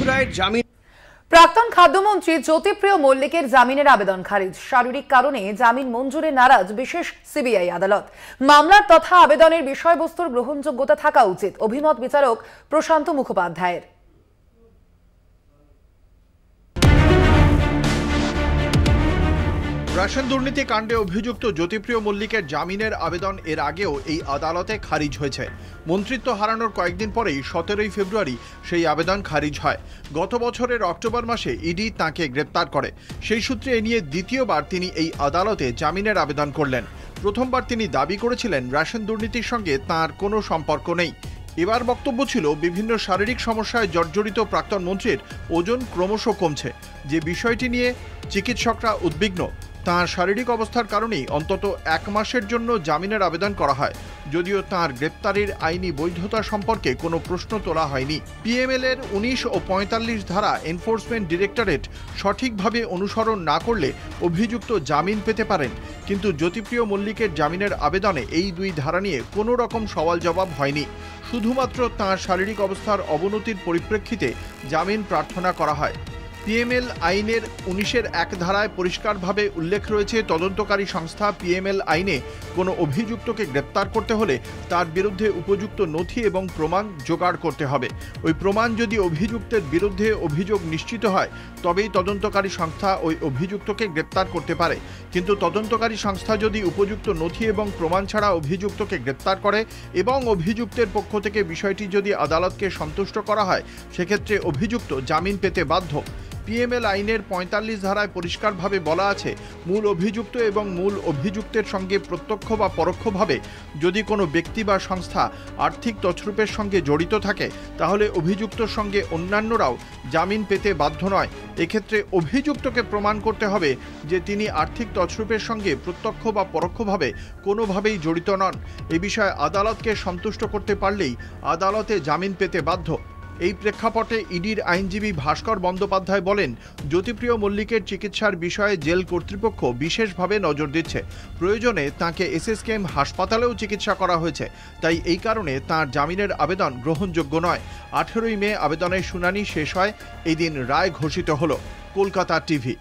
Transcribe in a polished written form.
রায়ের জামিন। প্রাক্তন খাদ্যমন্ত্রী জ্যোতিপ্রিয় মল্লিকের জামিনের আবেদন খারিজ। শারীরিক কারণে জামিন মঞ্জুরে নারাজ বিশেষ সিবিআই আদালত। মামলার তথা আবেদনের বিষয়বস্তুর গ্রহণযোগ্যতা থাকা উচিত, অভিমত বিচারক প্রশান্ত মুখোপাধ্যায়ের। রেশন দুর্নীতি কাণ্ডে অভিযুক্ত জ্যোতিপ্রিয় মল্লিকের জামিনের আবেদন এর আগেও এই আদালতে খারিজ হয়েছে। মন্ত্রিত্ব হারানোর কয়েকদিন পরেই 17 ফেব্রুয়ারি সেই আবেদন খারিজ হয়। গত বছরের অক্টোবর মাসে ইডি তাঁকে গ্রেপ্তার করে। সেই সূত্রে এ নিয়ে দ্বিতীয়বার তিনি এই আদালতে জামিনের আবেদন করলেন। প্রথমবার তিনি দাবি করেছিলেন রেশন দুর্নীতির সঙ্গে তাঁর কোনো সম্পর্ক নেই। এবার বক্তব্য ছিল বিভিন্ন শারীরিক সমস্যায় জর্জরিত প্রাক্তন মন্ত্রীর ওজন ক্রমশ কমছে, যে বিষয়টি নিয়ে চিকিৎসকরা উদ্বিগ্ন। তাঁর শারীরিক অবস্থার কারণেই অন্তত 1 মাসের জন্য জামিনের আবেদন করা হয়, যদিও তাঁর গ্রেপ্তারের আইনি বৈধতা সম্পর্কে কোনো প্রশ্ন তোলা হয়নি। পিএমএল এর 19 ও 45 ধারা এনফোর্সমেন্ট ডিরেক্টরেট সঠিকভাবে অনুসরণ না করলে অভিযুক্ত জামিন পেতে পারেন, কিন্তু জ্যোতিপ্রিয় মল্লিকের জামিনের আবেদনে এই 2 ধারা নিয়ে কোনো রকম সওয়াল জবাব হয়নি। শুধুমাত্র তাঁর শারীরিক অবস্থার অবনতির পরিপ্রেক্ষিতে জামিন প্রার্থনা করা হয়। পিএমএল আইনের 19-এর 1 ধারায় পরিষ্কারভাবে উল্লেখ রয়েছে, তদন্তকারী সংস্থা পিএমএল আইনে কোনো অভিযুক্তকে গ্রেপ্তার করতে হলে তার বিরুদ্ধে উপযুক্ত নথি এবং প্রমাণ জোগাড় করতে হবে। ওই প্রমাণ যদি অভিযুক্তের বিরুদ্ধে অভিযোগ নিশ্চিত হয়, তবেই তদন্তকারী সংস্থা ওই অভিযুক্তকে গ্রেপ্তার করতে পারে। কিন্তু তদন্তকারী সংস্থা যদি উপযুক্ত নথি এবং প্রমাণ ছাড়া অভিযুক্তকে গ্রেপ্তার করে এবং অভিযুক্তের পক্ষ থেকে বিষয়টি যদি আদালতকে সন্তুষ্ট করা হয়, সেক্ষেত্রে অভিযুক্ত জামিন পেতে বাধ্য। পিএমএল আইনের 45 ধারায় পরিষ্কারভাবে বলা আছে, মূল অভিযুক্ত এবং মূল অভিযুক্তের সঙ্গে প্রত্যক্ষ বা পরোক্ষভাবে যদি কোনো ব্যক্তি বা সংস্থা আর্থিক তছরূপের সঙ্গে জড়িত থাকে, তাহলে অভিযুক্তর সঙ্গে অন্যান্যরাও জামিন পেতে বাধ্য নয়। এক্ষেত্রে অভিযুক্তকে প্রমাণ করতে হবে যে তিনি আর্থিক তছরূপের সঙ্গে প্রত্যক্ষ বা পরোক্ষভাবে কোনোভাবেই জড়িত নন। এ বিষয়ে আদালতকে সন্তুষ্ট করতে পারলেই আদালতে জামিন পেতে বাধ্য। এই প্রেক্ষাপটে ইডির আইনজীবী ভাস্কর বন্দ্যোপাধ্যায় বলেন, জ্যোতিপ্রিয় মল্লিকের চিকিৎসার বিষয়ে জেল কর্তৃপক্ষ বিশেষভাবে নজর দিচ্ছে। প্রয়োজনে তাঁকে এসএসকেএম হাসপাতালেও চিকিৎসা করা হয়েছে, তাই এই কারণে তাঁর জামিনের আবেদন গ্রহণযোগ্য নয়। 18 মে আবেদনের শুনানি শেষ হয়। এই দিন রায় ঘোষিত হলো। কলকাতা টিভি।